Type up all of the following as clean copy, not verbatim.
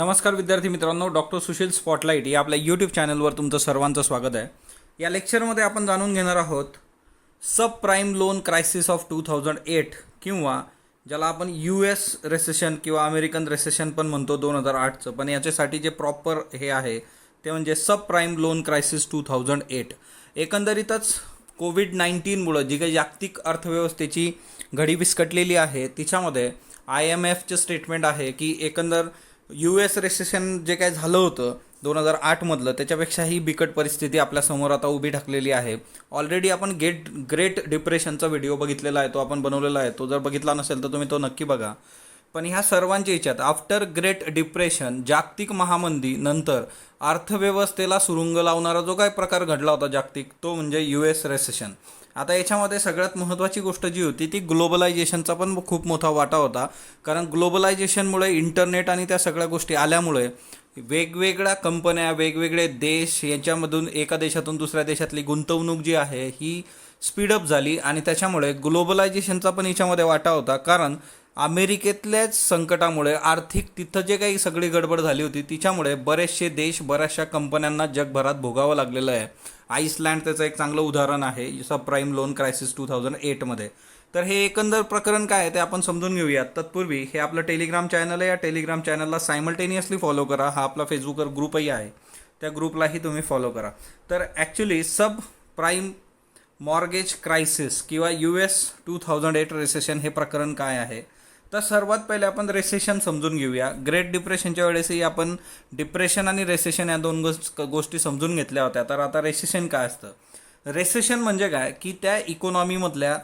नमस्कार विद्यार्थी मित्रांनो, डॉक्टर सुशील स्पॉटलाइट या आपल्या यूट्यूब चॅनलवर तुमचं सर्वांचं स्वागत आहे. या लेक्चरमध्ये आपण जाणून घेणार आहोत सब प्राईम लोन क्रायसिस ऑफ 2008 किंवा ज्याला आपण US रेसेशन किंवा अमेरिकन रेसेशन पण म्हणतो 2008चं, पण याच्यासाठी जे प्रॉपर हे आहे ते म्हणजे सब प्राईम लोन क्रायसिस 2008. एकंदरीतच कोविड-19मुळे जी काही जागतिक अर्थव्यवस्थेची घडी विस्कटलेली आहे तिच्यामध्ये IMFचं स्टेटमेंट आहे की एकंदर US रेसेशन जे काय झालं होतं 2008मधलं त्याच्यापेक्षाही बिकट परिस्थिती आपल्यासमोर आता उभी ठाकलेली आहे. ऑलरेडी आपण ग्रेट डिप्रेशनचा व्हिडिओ बघितलेला आहे, तो आपण बनवलेला आहे. तो जर बघितला नसेल तर तुम्ही तो नक्की बघा. पण ह्या सर्वांच्या याच्यात आफ्टर ग्रेट डिप्रेशन, जागतिक महामंदी नंतर अर्थव्यवस्थेला सुरुंग लावणारा जो काय प्रकार घडला होता जागतिक, तो म्हणजे US रेसेशन. आता याच्यामध्ये सगळ्यात महत्त्वाची गोष्ट जी होती ती ग्लोबलायझेशनचा पण खूप मोठा वाटा होता. कारण ग्लोबलायझेशनमुळे इंटरनेट आणि त्या सगळ्या गोष्टी आल्यामुळे वेगवेगळ्या कंपन्या, वेगवेगळे देश यांच्यामधून एका देशातून दुसऱ्या देशातली गुंतवणूक जी आहे ही स्पीडअप झाली आणि त्याच्यामुळे ग्लोबलायझेशनचा पण याच्यामध्ये वाटा होता. कारण अमेरिकेतल्याच संकटामुळे आर्थिक तिथं जे काही सगळी गडबड झाली होती तिच्यामुळे बरेचसे देश, बऱ्याचशा कंपन्यांना जगभरात भोगावं लागलेलं आहे. आईसलँड त्याचं एक चांगलं उदाहरण आहे सब प्राईम लोन क्रायसिस 2008मध्ये. तर हे एकंदर प्रकरण काय आहे ते आपण समजून घेऊयात. तत्पूर्वी हे आपलं टेलिग्राम चॅनल आहे, या टेलिग्राम चॅनलला सायमल्टेनियसली फॉलो करा. हा आपला फेसबुकवर ग्रुपही आहे, त्या ग्रुपलाही तुम्ही फॉलो करा. तर ॲक्च्युली सब प्राईम मॉर्गेज क्रायसिस किंवा US 2008 रेसेशन हे प्रकरण काय आहे. तर सर्वात पहिले आपण रेसेशन समजून घेऊया. ग्रेट डिप्रेशनच्या वेळेसही आपण डिप्रेशन आणि रेसेशन या दोन गोष्टी समजून घेतल्या होत्या. तर आता रेसेशन काय असतं? रेसेशन म्हणजे काय की त्या इकॉनॉमीमधल्या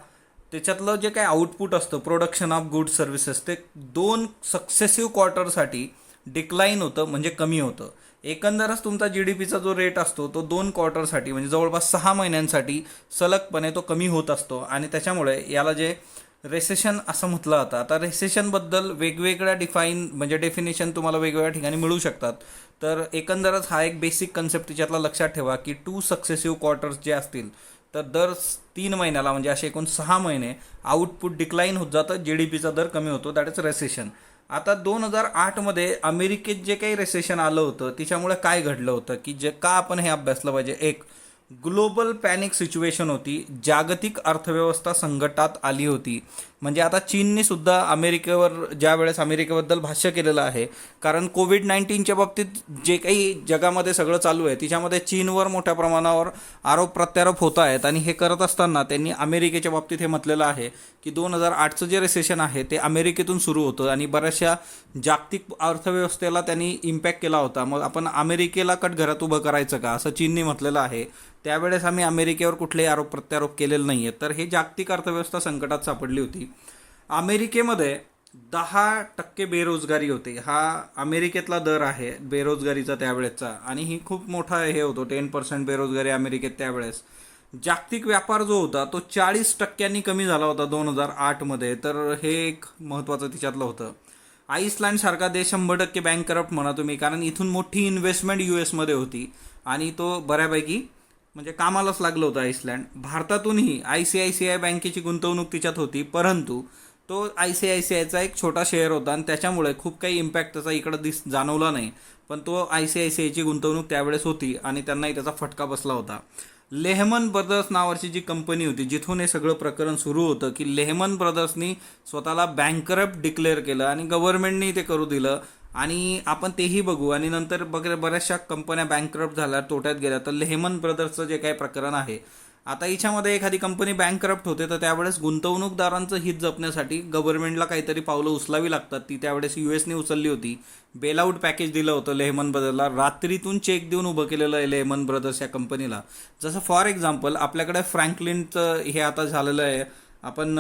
त्याच्यातलं जे काय आउटपुट असतं, प्रोडक्शन ऑफ गुड सर्व्हिसेस, ते 2 सक्सेसिव्ह क्वार्टरसाठी डिक्लाईन होतं, म्हणजे कमी होतं. एकंदरच तुमचा GDPचा जो रेट असतो तो 2 क्वार्टरसाठी म्हणजे जवळपास 6 महिन्यांसाठी सलगपणे तो कमी होत असतो आणि त्याच्यामुळे याला जे रेसेशन असं म्हटलं जातं. आता रेसेशनबद्दल वेगवेगळ्या डेफिनेशन तुम्हाला वेगवेगळ्या ठिकाणी मिळू शकतात. तर एकंदरच हा एक बेसिक कन्सेप्ट त्याच्यातला लक्षात ठेवा की 2 सक्सेसिव्ह क्वार्टर्स जे असतील तर दर 3 महिन्याला म्हणजे असे एकूण 6 महिने आउटपुट डिक्लाईन होत जातं, GDPचा दर कमी होतो, दॅट इज रेसेशन. आता 2008मध्ये अमेरिकेत जे काही रेसेशन आलं होतं त्याच्यामुळे काय घडलं होतं की जे का आपण हे अभ्यासलं पाहिजे. एक ग्लोबल पॅनिक सिच्युएशन होती, जागतिक अर्थव्यवस्था संकटात आली होती. म्हणजे आता चीनने सुद्धा अमेरिकेवर ज्या वेळेस अमेरिकेबद्दल भाष्य केलेलं आहे, कारण कोविड-19च्या बाबतीत जे काही जगामध्ये सगळं चालू आहे तिच्यामध्ये चीनवर मोठ्या प्रमाणावर आरोप प्रत्यारोप होत आहेत आणि हे करत असताना त्यांनी अमेरिकेच्या बाबतीत हे म्हटलेलं आहे की 2008चं जे रेसेशन आहे ते अमेरिकेतून सुरू होतं आणि बऱ्याचशा जागतिक अर्थव्यवस्थेला त्यांनी इम्पॅक्ट केला होता. मग आपण अमेरिकेला कटघरात उभं करायचं का, असं चीनने म्हटलेलं आहे. त्यावेळेस आम्ही अमेरिकेवर कुठलेही आरोप प्रत्यारोप केलेले नाही आहेत. तर हे जागतिक अर्थव्यवस्था संकटात सापडली होती. अमेरिकेमध्ये 10% बेरोजगारी होती. हा अमेरिकेतला दर आहे बेरोजगारीचा त्यावेळेसचा, आणि ही खूप मोठा हे होतो, 10% बेरोजगारी अमेरिकेत त्यावेळेस. जागतिक व्यापार जो होता तो 40% कमी झाला होता 2008मध्ये. तर हे एक महत्त्वाचं तिच्यातलं होतं. आईसलँड सारखा देश 100% बँकरप्ट म्हणा तुम्ही, कारण इथून मोठी इन्व्हेस्टमेंट USमध्ये होती आणि तो बऱ्यापैकी म्हणजे कामालाच लागलं होतं आईसलँड. भारतातूनही ICICI बँकेची गुंतवणूक तिच्यात होती, परंतु तो ICICIचा एक छोटा शेअर होता आणि त्याच्यामुळे खूप काही इम्पॅक्ट त्याचा इकडं जाणवला नाही. पण तो ICICIची गुंतवणूक त्यावेळेस होती आणि त्यांनाही त्याचा फटका बसला होता. लेहमन ब्रदर्स नावाची जी कंपनी होती जिथून हे सगळं प्रकरण सुरू होतं की लेहमन ब्रदर्सनी स्वतःला बँकरप्ट डिक्लेअर केलं आणि गव्हर्नमेंटनी ते करू दिलं आणि आपण तेही बघू. आणि नंतर बऱ्याचशा कंपन्या बँकरप्ट झाल्या, तोट्यात गेल्या. तर लेहमन ब्रदर्सचं जे काही प्रकरण आहे, आता याच्यामध्ये एखादी कंपनी बँकरप्ट होते तर त्यावेळेस गुंतवणूकदारांचं हित जपण्यासाठी गव्हर्नमेंटला काहीतरी पावलं उचलावी लागतात. ती त्यावेळेस USने उचलली होती. बेलआउट पॅकेज दिलं होतं लेहमन ब्रदर्सला. रात्रीतून चेक देऊन उभं केलेलं आहे लेहमन ब्रदर्स या कंपनीला. जसं फॉर एक्झाम्पल आपल्याकडे फ्रँकलिनचं हे आता झालेलं आहे, आपण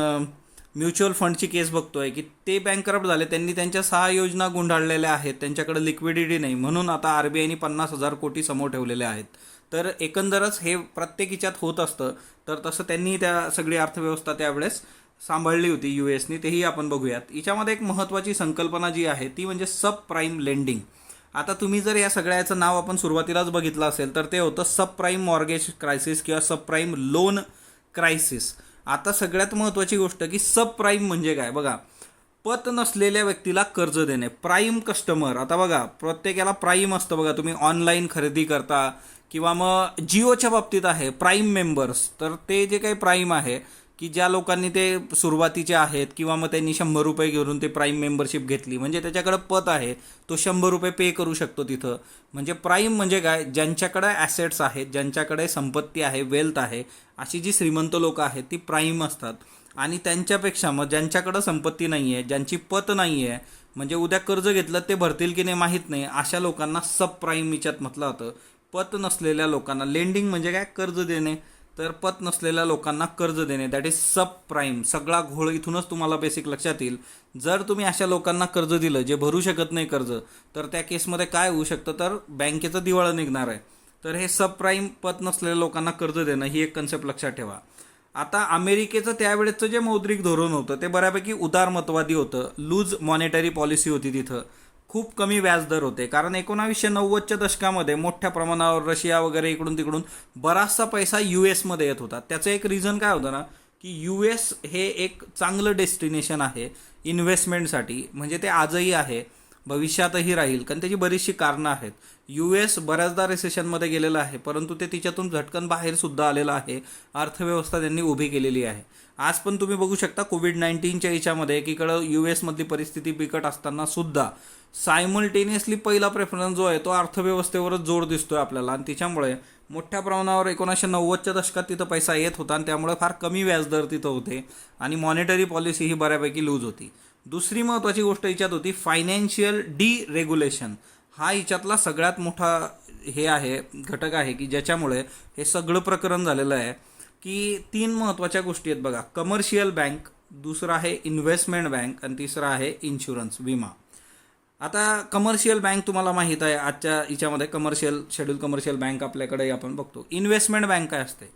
म्युच्युअल फंडची केस बघतोय की ते बँकरप्ट झाले, त्यांनी त्यांच्या 6 योजना गुंडाळलेल्या आहेत, त्यांच्याकडे लिक्विडिटी नाही, म्हणून आता RBIने 50,000 कोटी समोर ठेवलेले आहेत. तर एकंदरच हे प्रत्येक हिच्यात होत असतं. तर तसं त्यांनी त्या सगळी अर्थव्यवस्था त्यावेळेस सांभाळली होती USने, तेही आपण बघूयात. याच्यामध्ये एक महत्त्वाची संकल्पना जी आहे ती म्हणजे सब प्राईम लेंडिंग. आता तुम्ही जर या सगळ्याचं नाव आपण सुरुवातीलाच बघितलं असेल तर ते होतं सब प्राईम मॉर्गेज क्रायसिस किंवा सब प्राईम लोन क्रायसिस. आता सगळ्यात महत्त्वाची गोष्ट की सब प्राईम म्हणजे काय बघा. पत नसलेल्या व्यक्तीला कर्ज देणे. प्राईम कस्टमर, आता बघा प्रत्येकाला प्राईम असतं बघा. तुम्ही ऑनलाईन खरेदी करता किंवा मग जिओच्या बाबतीत आहे प्राईम मेंबर्स. तर ते जे काही प्राईम आहे की ज्या लोकांनी ते सुरुवातीचे आहेत किंवा मग त्यांनी 100 रुपये घेऊन ते प्राईम मेंबरशिप घेतली, म्हणजे त्याच्याकडे पत आहे, तो 100 रुपये पे करू शकतो तिथं. म्हणजे प्राईम म्हणजे काय, ज्यांच्याकडे ॲसेट्स आहेत, ज्यांच्याकडे संपत्ती आहे, वेल्थ आहे, अशी जी श्रीमंत लोक आहेत ती प्राईम असतात. आणि त्यांच्यापेक्षा मग ज्यांच्याकडं संपत्ती नाही आहे, ज्यांची पत नाही आहे, म्हणजे उद्या कर्ज घेतलं ते भरतील की नाही माहीत नाही, अशा लोकांना सब प्राईम याच्यात म्हटलं होतं. पत नसलेल्या लोकांना, लेंडिंग म्हणजे काय, कर्ज देणे, तर पत नसलेल्या लोकांना कर्ज देणे, दॅट इज सब प्राईम. सगळा घोळ इथूनच तुम्हाला बेसिक लक्षात येईल. जर तुम्ही अशा लोकांना कर्ज दिलं जे भरू शकत नाही कर्ज, तर त्या केसमध्ये काय होऊ शकतं, तर बँकेचं दिवाळं निघणार आहे. तर हे सब प्राईम पत नसलेल्या लोकांना कर्ज देणं ही एक कन्सेप्ट लक्षात ठेवा. आता अमेरिकेचं त्यावेळेचं जे मौद्रिक धोरण होतं ते बऱ्यापैकी उदारमतवादी होतं. लूज मॉनेटरी पॉलिसी होती तिथं. खूप कमी व्याजदर होते, कारण 1990च्या दशकामध्ये मोठ्या प्रमाणावर रशिया वगैरे इकडून तिकडून बराचसा पैसा US मध्ये येत होता. त्याचं एक रिझन काय होतं ना, की US हे एक चांगलं डेस्टिनेशन आहे इन्व्हेस्टमेंटसाठी. म्हणजे ते आजही आहे, भविष्यातही राहील, कारण त्याची बरीचशी कारणं आहेत. US बऱ्याचदा रिसेशनमध्ये गेलेलं आहे, परंतु ते तिच्यातून झटकन बाहेरसुद्धा आलेलं आहे. अर्थव्यवस्था त्यांनी उभी केलेली आहे. आज पण तुम्ही बघू शकता कोविड-19च्या याच्यामध्ये एकीकडं US मधली परिस्थिती बिकट असताना सुद्धा सायमल्टेनियसली पहिला प्रेफरन्स जो आहे तो अर्थव्यवस्थेवरच जोर दिसतोय आपल्याला. आणि त्याच्यामुळे मोठ्या प्रमाणावर 1990च्या दशकात तिथं पैसा येत होता आणि त्यामुळे फार कमी व्याजदर तिथं होते आणि मॉनेटरी पॉलिसी ही बऱ्यापैकी लूज होती. दुसरी महत्त्वाची गोष्ट याच्यात होती फायनान्शियल डिरेग्युलेशन. हा याच्यातला सगळ्यात मोठा हे आहे, घटक आहे की ज्याच्यामुळे हे सगळं प्रकरण झालेलं आहे. की 3 महत्त्वाच्या गोष्टी आहेत बघा, कमर्शियल बँक, दुसरं आहे इन्व्हेस्टमेंट बँक आणि तिसरं आहे इन्शुरन्स, विमा. आता कमर्शियल बँक तुम्हाला माहीत आहे, आजच्या याच्यामध्ये शेड्यूल कमर्शियल बँक आपल्याकडे आपण बघतो. इन्व्हेस्टमेंट बँक काय असते,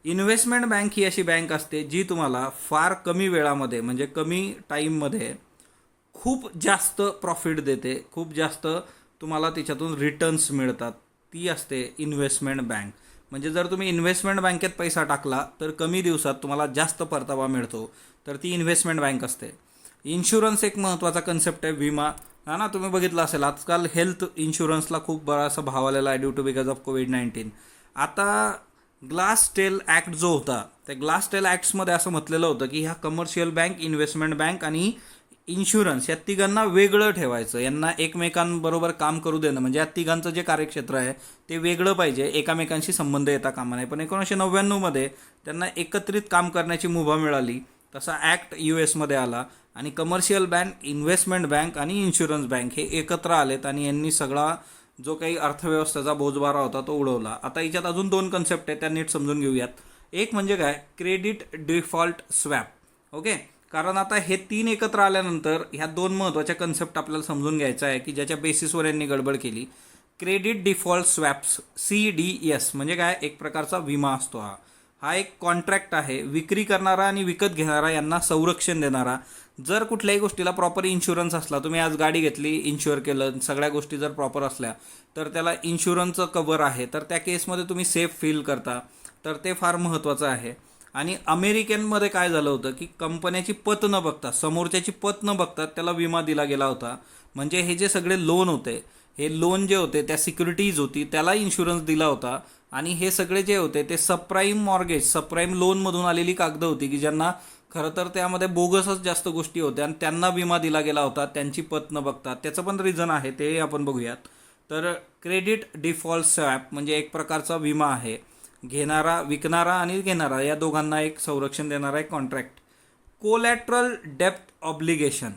इन्व्हेस्टमेंट बँक ही अशी बँक असते जी तुम्हाला फार कमी वेळामध्ये, म्हणजे कमी टाईममध्ये खूप जास्त प्रॉफिट देते, खूप जास्त तुम्हाला त्याच्यातून रिटर्न्स मिळतात, ती असते इन्व्हेस्टमेंट बँक. म्हणजे जर तुम्ही इन्व्हेस्टमेंट बँकेत पैसा टाकला तर कमी दिवसात तुम्हाला जास्त परतावा मिळतो, तर ती इन्व्हेस्टमेंट बँक असते. इन्शुरन्स एक महत्त्वाचा कन्सेप्ट आहे, विमा. हा ना, तुम्ही बघितलं असेल आजकाल हेल्थ इन्शुरन्सला खूप बराचसा भाव आलेला आहे ड्यू टू बिकॉज ऑफ कोविड-19. आता ग्लास स्टेल ॲक्ट जो होता, त्या ग्लास स्टेल ॲक्ट्समध्ये असं म्हटलेलं होतं की ह्या कमर्शियल बँक, इन्व्हेस्टमेंट बँक आणि इन्शुरन्स या तिघांना वेगळं ठेवायचं, यांना एकमेकांबरोबर काम करू देणं, म्हणजे या तिघांचं जे कार्यक्षेत्र आहे ते वेगळं पाहिजे, एकामेकांशी संबंध येता कामा नये. पण 1999मध्ये त्यांना एकत्रित काम करण्याची मुभा मिळाली, तसा ॲक्ट US मध्ये आला आणि कमर्शियल बँक, इन्व्हेस्टमेंट बँक आणि इन्शुरन्स बँक हे एकत्र आलेत आणि यांनी सगळा जो काही अर्थव्यवस्थेचा बोजबारा होता तो उडवला. आता याच्यात अजून 2 कन्सेप्ट आहेत, त्या नीट समजून घेऊयात. एक म्हणजे काय, क्रेडिट डिफॉल्ट स्वॅप. ओके, कारण आता हे 3 एकत्र आल्यानंतर ह्या 2 महत्त्वाच्या कन्सेप्ट आपल्याला समजून घ्यायचा आहे की ज्याच्या बेसिसवर यांनी गडबड केली. क्रेडिट डिफॉल्ट स्वॅप्स, CDS म्हणजे काय, एक प्रकारचा विमा असतो. हा एक कॉन्ट्रॅक्ट आहे, विक्री करणारा आणि विकत घेणारा यांना संरक्षण देणारा. जर कुठल्याही गोष्टीला प्रॉपर इन्शुरन्स असला, तुम्ही आज गाडी घेतली, इन्शुअर केलं, सगळ्या गोष्टी जर प्रॉपर असल्या तर त्याला इन्शुरन्सचं कव्हर आहे, तर त्या केसमध्ये तुम्ही सेफ फील करता, तर ते फार महत्त्वाचं आहे. आणि अमेरिकेमध्ये काय झालं होतं की कंपन्याची पत न बघता, समोरच्याची पत न बघता त्याला विमा दिला गेला होता. म्हणजे हे जे सगळे लोन होते, हे लोन जे होते, त्या सिक्युरिटीज होती, त्याला इन्शुरन्स दिला होता. आणि हे सगळे जे होते ते सबप्राईम मॉर्गेज, सबप्राईम लोनमधून आलेली कागदं होती की ज्यांना खरं तर त्यामध्ये बोगसच जास्त गोष्टी होत्या आणि त्यांना विमा दिला गेला होता त्यांची पत न बघता. त्याचं पण रिझन आहे, ते आपण बघूयात. तर क्रेडिट डिफॉल्ट स्वॅप म्हणजे एक प्रकारचा विमा आहे, घेणारा, विकणारा आणि घेणारा या दोघांना एक संरक्षण देणारा एक कॉन्ट्रॅक्ट. कोलॅटरल डेप्ट ऑब्लिगेशन.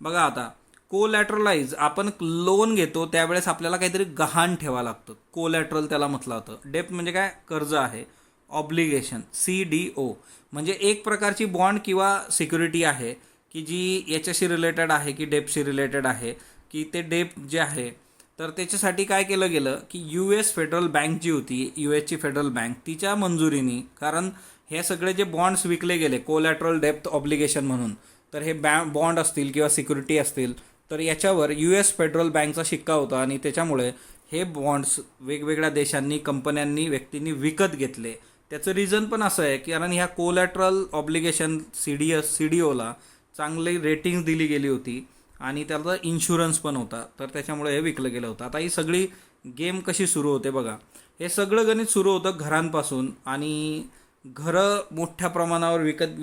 बघा आता, कोलॅटरलाइज, आपण लोन घेतो त्यावेळेस आपल्याला काहीतरी गहाण ठेवावं लागतं, कोलॅटरल त्याला म्हटलं होतं. डेप्ट म्हणजे काय, कर्ज आहे. ऑब्लिगेशन, CDO म्हणजे एक प्रकारची बॉन्ड किंवा सिक्युरिटी आहे की जी याच्याशी रिलेटेड आहे की डेप्टशी रिलेटेड आहे, की ते डेप्ट जे आहे तर त्याच्यासाठी काय केलं गेलं की US फेडरल बँक जी होती, USची फेडरल बँक, तिच्या मंजुरीने, कारण हे सगळे जे बॉन्ड्स विकले गेले कोलॅटरल डेप्ट ऑब्लिगेशन म्हणून, तर हे बॉन्ड असतील किंवा सिक्युरिटी असतील तर याच्यावर US फेडरल बँकचा शिक्का होता आणि त्याच्यामुळे हे बॉन्ड्स वेगवेगळ्या देशांनी, कंपन्यांनी, व्यक्तींनी विकत घेतले. त्याचं रिझन पण असं आहे की कारण ह्या कोलॅटरल ऑब्लिगेशन CDOला चांगली रेटिंग दिली गेली होती आणि त्याचा इन्शुरन्स पण होता, तर त्याच्यामुळे हे विकलं गेलं होतं. आता ही सगळी गेम कशी सुरू होते बघा. हे सगळं गणित सुरू होतं घरांपासून, आणि घरं मोठ्या प्रमाणावर विकत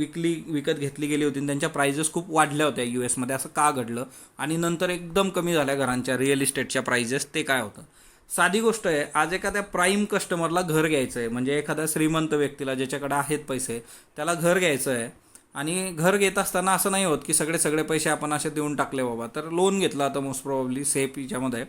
घेतली गेली होती आणि त्यांच्या प्राइजेस खूप वाढल्या होत्या US मध्ये. असं का घडलं? आणि नंतर एकदम कमी झाल्या घरांच्या रिअल इस्टेटच्या प्राइजेस. ते काय होतं? साधी गोष्ट आहे. आज एखाद्या प्राईम कस्टमरला घर घ्यायचं आहे, म्हणजे एखाद्या श्रीमंत व्यक्तीला ज्याच्याकडे आहेत पैसे, त्याला घर घ्यायचं आहे. आणि घर घेत असताना असं नाही होत की सगळे पैसे आपण असे देऊन टाकले बाबा. तर लोन घेतला आता मोस्ट प्रॉब्ली सेफ याच्यामध्ये.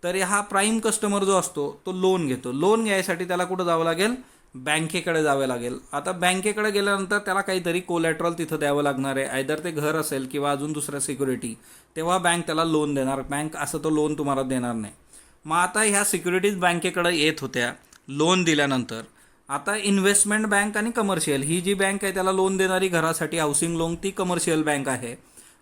तर हा प्राईम कस्टमर जो असतो तो लोन घेतो. लोन घ्यायसाठी त्याला कुठं जावं लागेल? बँकेकडे जावे लागेल. आता बँकेकडे गेल्यानंतर त्याला काहीतरी कोलॅटरल तिथं द्यावं लागणार आहे, आयदर ते घर असेल किंवा अजून दुसऱ्या सिक्युरिटी. तेव्हा बँक त्याला लोन देणार. बँक असं तो लोन तुम्हाला देणार नाही. मग आता ह्या सिक्युरिटीज बँकेकडे येत होत्या लोन दिल्यानंतर. आता इन्व्हेस्टमेंट बँक आणि कमर्शियल, ही जी बँक आहे त्याला लोन देणारी घरासाठी हाऊसिंग लोन, ती कमर्शियल बँक आहे.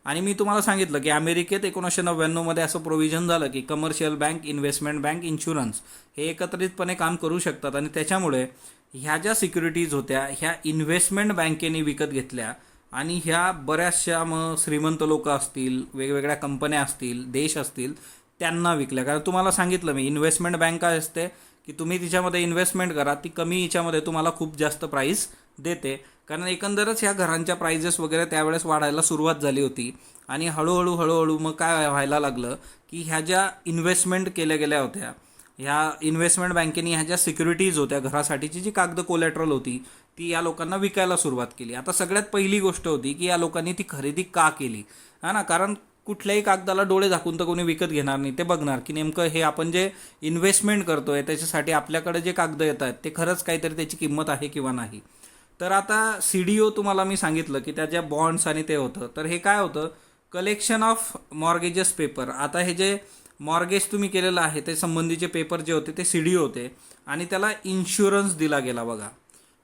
आणि मी तुम्हाला सांगितलं की अमेरिकेत 1999 असं प्रोव्हिजन झालं की commercial bank, investment bank, insurance हे एकत्रितपणे काम करू शकतात. आणि त्याच्यामुळे ह्या ज्या सिक्युरिटीज होत्या ह्या इन्व्हेस्टमेंट बँकेने विकत घेतल्या. आणि ह्या बऱ्याचशा मग श्रीमंत लोक असतील, वेगवेगळ्या कंपन्या असतील, देश असतील, त्यांना विकल्या. कारण तुम्हाला सांगितलं मी, इन्व्हेस्टमेंट बँक काय असते की तुम्ही तिच्यामध्ये इन्व्हेस्टमेंट करा, ती कमी याच्यामध्ये तुम्हाला खूप जास्त प्राईस देते. कारण एकंदरच ह्या घरांच्या प्राइजेस वगैरे त्यावेळेस वाढायला सुरुवात झाली होती. आणि हळूहळू मग काय व्हायला लागलं की ह्या ज्या इन्व्हेस्टमेंट केल्या गेल्या होत्या, ह्या इन्व्हेस्टमेंट बँकेने ह्या ज्या सिक्युरिटीज होत्या घरासाठीची, जी कागद कोलॅटरल होती, ती या लोकांना विकायला सुरुवात केली. आता सगळ्यात पहिली गोष्ट होती की या लोकांनी ती खरेदी का केली, हा ना. कारण कुठल्याही कागदाला डोळे झाकून तर कोणी विकत घेणार नाही. ते बघणार की नेमकं हे आपण जे इन्व्हेस्टमेंट करतोय त्याच्यासाठी आपल्याकडे जे कागद येत आहेत ते खरंच काहीतरी त्याची किंमत आहे किंवा नाही. तर आता CDO तुम्हाला मी सांगितलं की त्या ज्या बॉन्ड्स आणि ते होतं. तर हे काय होतं? Collection of mortgages paper. आता हे जे मॉर्गेज तुम्ही केलेलं आहे ते संबंधीचे पेपर जे होते ते CDO होते, आणि त्याला इन्शुरन्स दिला गेला बघा.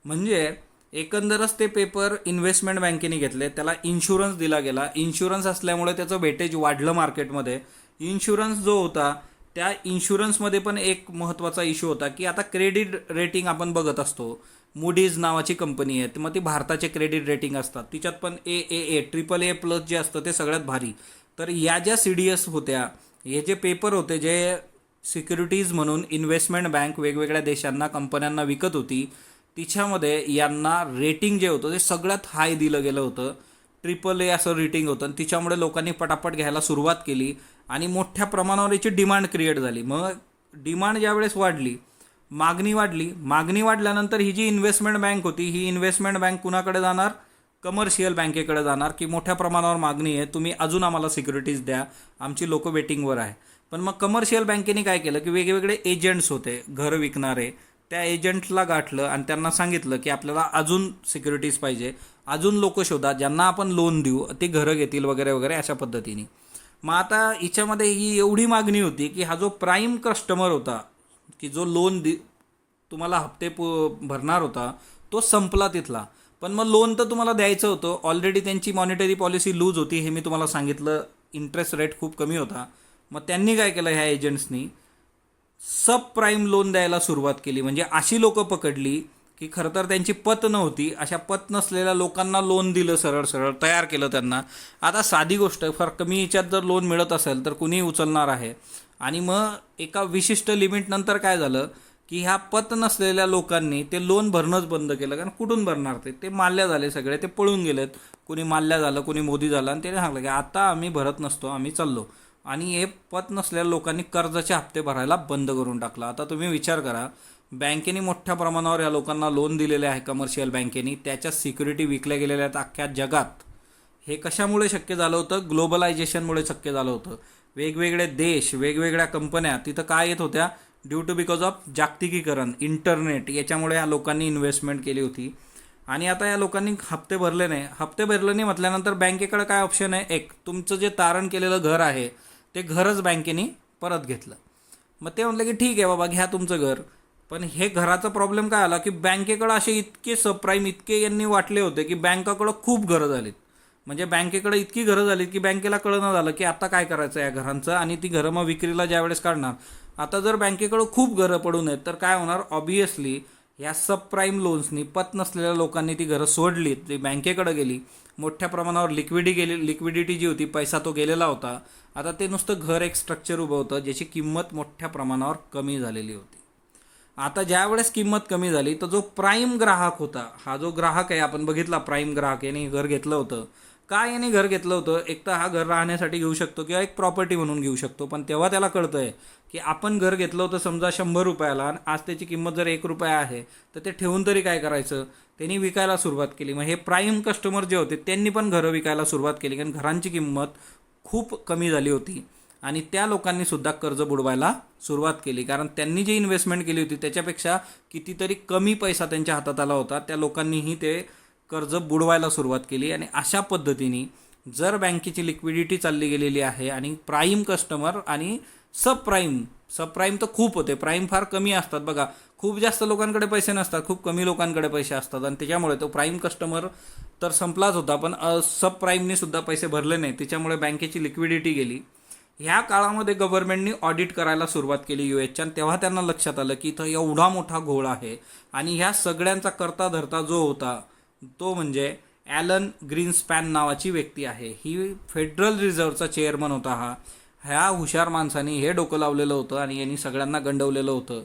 म्हणजे एकंदरच ते पेपर इन्व्हेस्टमेंट बँकेने घेतले, त्याला इन्शुरन्स दिला गेला. इन्शुरन्स असल्यामुळे त्याचं वेटेज वाढलं मार्केटमध्ये. इन्शुरन्स जो होता त्या इन्शुरन्समध्ये पण एक महत्त्वाचा इश्यू होता की आता क्रेडिट रेटिंग आपण बघत असतो. मूडीज नावाची कंपनी आहे, मग ती भारताचे क्रेडिट रेटिंग असतात, तिच्यात पण AAA AAA+ जे असतं ते सगळ्यात भारी. तर या ज्या CDS होत्या, हे जे पेपर होते जे सिक्युरिटीज म्हणून इन्व्हेस्टमेंट बँक वेगवेगळ्या देशांना, कंपन्यांना विकत होती, तिच्यामध्ये यांना रेटिंग जे होतं ते सगळ्यात हाय दिलं गेलं होतं. AAA असं रेटिंग होतं. आणि तिच्यामुळे लोकांनी पटापट घ्यायला सुरुवात केली आणि मोठ्या प्रमाणावर याची डिमांड क्रिएट झाली. मग डिमांड ज्यावेळेस वाढली, मागणी वाढल्यानंतर ही जी इन्व्हेस्टमेंट बँक होती, ही इन्व्हेस्टमेंट बँक कुणाकडे जाणार? कमर्शियल बँकेकडे जाणार की मोठ्या प्रमाणावर मागणी आहे, तुम्ही अजून आम्हाला सिक्युरिटीज द्या, आमची लोक वेटिंगवर आहे. पण मग कमर्शियल बँकेने काय केलं की वेगवेगळे एजंट्स होते घर विकणारे, त्या एजंटला गाठलं आणि त्यांना सांगितलं की आपल्याला अजून सिक्युरिटीज पाहिजे, अजून लोक शोधा ज्यांना आपण लोन देऊ, ते घरं घेतील वगैरे वगैरे अशा पद्धतीने. मग आता हिच्यामध्ये ही एवढी मागणी होती की हा जो प्राईम कस्टमर होता की जो लोन तुम्हाला हप्ते भरणार होता, तो संपला तिथला. पण मग लोन तर तुम्हाला द्यायचं होतं. ऑलरेडी त्यांची मॉनिटरी पॉलिसी लूज होती, हे मी तुम्हाला सांगितलं. इंटरेस्ट रेट खूप कमी होता. मग त्यांनी काय केलं, ह्या एजंट्सनी सब प्राईम लोन द्यायला सुरुवात केली. म्हणजे अशी लोकं पकडली की खरं तर त्यांची पत नव्हती, अशा पत नसलेल्या लोकांना लोन दिलं, सरळ तयार केलं त्यांना. आता साधी गोष्ट, फार कमी याच्यात जर लोन मिळत असेल तर कुणीही उचलणार आहे. आणि मग एका विशिष्ट लिमिटनंतर काय झालं की ह्या पत नसलेल्या लोकांनी ते लोन भरणंच बंद केलं. कारण कुठून भरणार ते माल्ल्या झाले सगळे, ते पळून गेलेत. कुणी माल्ल्या झालं, कुणी मोदी झालं, आणि त्याने सांगलं की आता आम्ही भरत नसतो, आम्ही चाललो. आणि हे पत नसलेल्या लोकांनी कर्जाचे हप्ते भरायला बंद करून टाकला. आता तुम्ही विचार करा, बँकेने मोठ्या प्रमाणावर या लोकांना लोन दिलेले आहे, कमर्शियल बँकेनी, त्याच्या सिक्युरिटी विकल्या गेलेल्या आहेत अख्ख्या जगात. हे कशामुळे शक्य झालं होतं? ग्लोबलायझेशनमुळे शक्य झालं होतं. वेगवेगळे देश, वेगवेगळ्या कंपन्या तिथं काय येत होत्या? ड्यू टू बिकॉज ऑफ जागतिकीकरण, इंटरनेट, याच्यामुळे या लोकांनी इन्व्हेस्टमेंट केली होती. आणि आता या लोकांनी हप्ते भरले नाही म्हटल्यानंतर बँकेकडे काय ऑप्शन आहे? एक, तुमचं जे तारण केलेलं घर आहे ते घरच बँकेने परत घेतलं. मग ते म्हटलं की ठीक आहे बाबा, घ्या तुमचं घर. पण हे घराचा प्रॉब्लेम काय आला की बँकेकडे असे इतके सबप्राईम इतके यांनी वाटले होते की बँकेकडं खूप घरं झालीत. म्हणजे बँकेकडे इतकी घरं झालीत की बँकेला कळणं झालं की आता काय करायचं या घरांचं. आणि ती घरं मग विक्रीला ज्यावेळेस काढणार, आता जर बँकेकडं खूप घरं पडून आहेत तर काय होणार? ऑब्व्हियसली ह्या सबप्राईम लोन्सनी पत नसलेल्या लोकांनी ती घरं सोडली, ती बँकेकडे गेली, मोठ्या प्रमाणावर लिक्विडिटी जी होती, पैसा तो गेलेला होता. आता ते नुसतं घर एक स्ट्रक्चर उभं होतं ज्याची किंमत मोठ्या प्रमाणावर कमी झालेली होती. आता ज्या वेळेस किंमत कमी झाली तर जो प्राईम ग्राहक होता, हा जो ग्राहक आहे आपण बघितला प्राईम ग्राहक, याने घर घेतलं होतं. का याने घर घेतलं होतं? एक तर हा घर राहण्यासाठी घेऊ शकतो किंवा एक प्रॉपर्टी म्हणून घेऊ शकतो, पण तेव्हा त्याला कळतंय की आपण घर घेतलं होतं समजा 100 रुपयाला आणि आज त्याची किंमत जर 1 रुपया आहे तर ते ठेवून तरी काय करायचं, त्यांनी विकायला सुरुवात केली. मग हे प्राईम कस्टमर जे होते त्यांनी पण घरं विकायला सुरुवात केली, कारण घरांची किंमत खूप कमी झाली होती आणि त्या लोकांनी सुद्धा कर्ज बुडवायला सुरुवात केली, कारण त्यांनी जी इन्व्हेस्टमेंट केली होती त्याच्यापेक्षा कितीतरी कमी पैसा त्यांच्या हातात आला होता. त्या लोकांनीही ते कर्ज बुडवायला सुरुवात केली आणि अशा पद्धतीने जर बँकेची लिक्विडिटी चालली गेलेली आहे आणि प्राईम कस्टमर आणि सबप्राईम तर खूप होते, प्राईम फार कमी असतात बघा, खूप जास्त लोकांकडे पैसे नसतात, खूप कमी लोकांकडे पैसे असतात आणि त्याच्यामुळे तो प्राईम कस्टमर तर संपलाच होता, पण सबप्राईमने सुद्धा पैसे भरले नाही, त्याच्यामुळे बँकेची लिक्विडिटी गेली. ह्या काळामध्ये गव्हर्नमेंटनी ऑडिट करायला सुरुवात केली यूएसच्या आणि तेव्हा त्यांना लक्षात आलं की इथं एवढा मोठा घोळ आहे आणि ह्या सगळ्यांचा करता धरता जो होता तो म्हणजे ॲलन ग्रीनस्पॅन नावाची व्यक्ती आहे. ही फेडरल रिझर्व्हचा चेअरमन होता. ह्या हुशार माणसाने हे डोकं लावलेलं होतं आणि यांनी सगळ्यांना गंडवलेलं होतं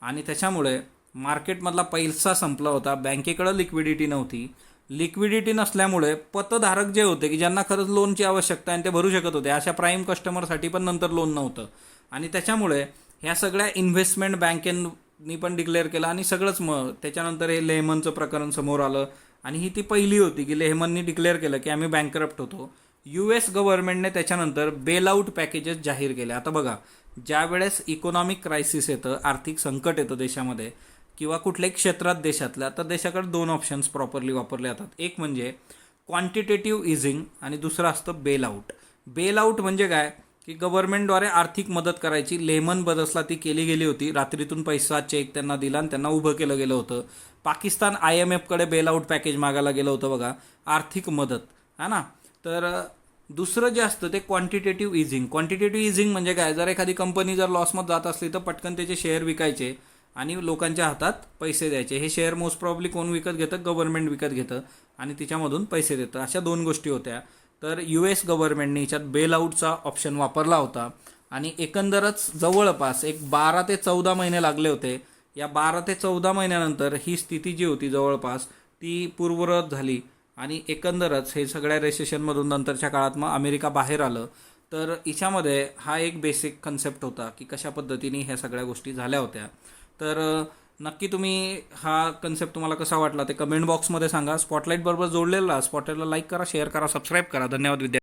आणि त्याच्यामुळे मार्केटमधला पैसा संपला होता, बँकेकडं लिक्विडिटी नव्हती. लिक्विडिटी नसल्यामुळे पतधारक जे होते की ज्यांना खरंच लोनची आवश्यकता आणि ते भरू शकत होते, अशा प्राईम कस्टमरसाठी पण नंतर लोन नव्हतं आणि त्याच्यामुळे ह्या सगळ्या इन्व्हेस्टमेंट बँकेंनी पण डिक्लेअर केलं आणि सगळंच. मग त्याच्यानंतर हे लेहमनचं प्रकरण समोर आलं आणि ही ती पहिली होती की लेहमननी डिक्लेअर केलं की आम्ही बँकरप्ट होतो. US गव्हर्नमेंटने त्याच्यानंतर बेलआउट पॅकेजेस जाहीर केले. आता बघा, ज्या वेळेस इकॉनॉमिक क्रायसिस येतं, आर्थिक संकट येतं देशामध्ये किंवा कुठल्याही क्षेत्रात देशातल्या, तर देशाकडे 2 ऑप्शन्स प्रॉपरली वापरले जातात. एक म्हणजे क्वांटिटेटिव्ह इझिंग आणि दुसरं असतं बेलआउट. बेलआउट म्हणजे काय की गव्हर्नमेंटद्वारे आर्थिक मदत करायची. लेमन ब्रदर्सला ती केली गेली होती, रात्रीतून पैसा चेक त्यांना दिला आणि त्यांना उभं केलं गेलं होतं. पाकिस्तान IMFकडे बेलआउट पॅकेज मागायला गेलं होतं बघा, आर्थिक मदत, है ना. तर दुसरं जे असतं ते क्वांटिटेटिव्ह इझिंग म्हणजे काय, जर एखादी कंपनी जर लॉसमध्ये जात असली तर पटकन त्याचे शेअर विकायचे आणि लोकांच्या हातात पैसे द्यायचे. हे शेअर मोस्ट प्रॉब्ली कोण विकत घेतं? गव्हर्नमेंट विकत घेतं आणि तिच्यामधून पैसे देतं. अशा 2 गोष्टी होत्या. तर US गव्हर्नमेंटने याच्यात बेलआउटचा ऑप्शन वापरला होता आणि एकंदरच जवळपास एक 12 ते 14 महिने लागले होते. या 12 ते 14 महिन्यानंतर ही स्थिती जी होती जवळपास ती पूर्ववत झाली आणि एकंदरच हे सगळ्या रेसेशनमधून नंतरच्या काळात मग अमेरिका बाहेर आलं. तर याच्यामध्ये हा एक बेसिक कन्सेप्ट होता की कशा पद्धतीने ह्या सगळ्या गोष्टी झाल्या होत्या. तर नक्की तुम्ही हा कन्सेप्ट तुम्हाला कसा वाटला ते कमेंट बॉक्समध्ये सांगा. स्पॉटलाईट बरोबर जोडलेला, स्पॉटलाईटला लाईक करा, शेअर करा, सबस्क्राईब करा. धन्यवाद विद्यार्थी.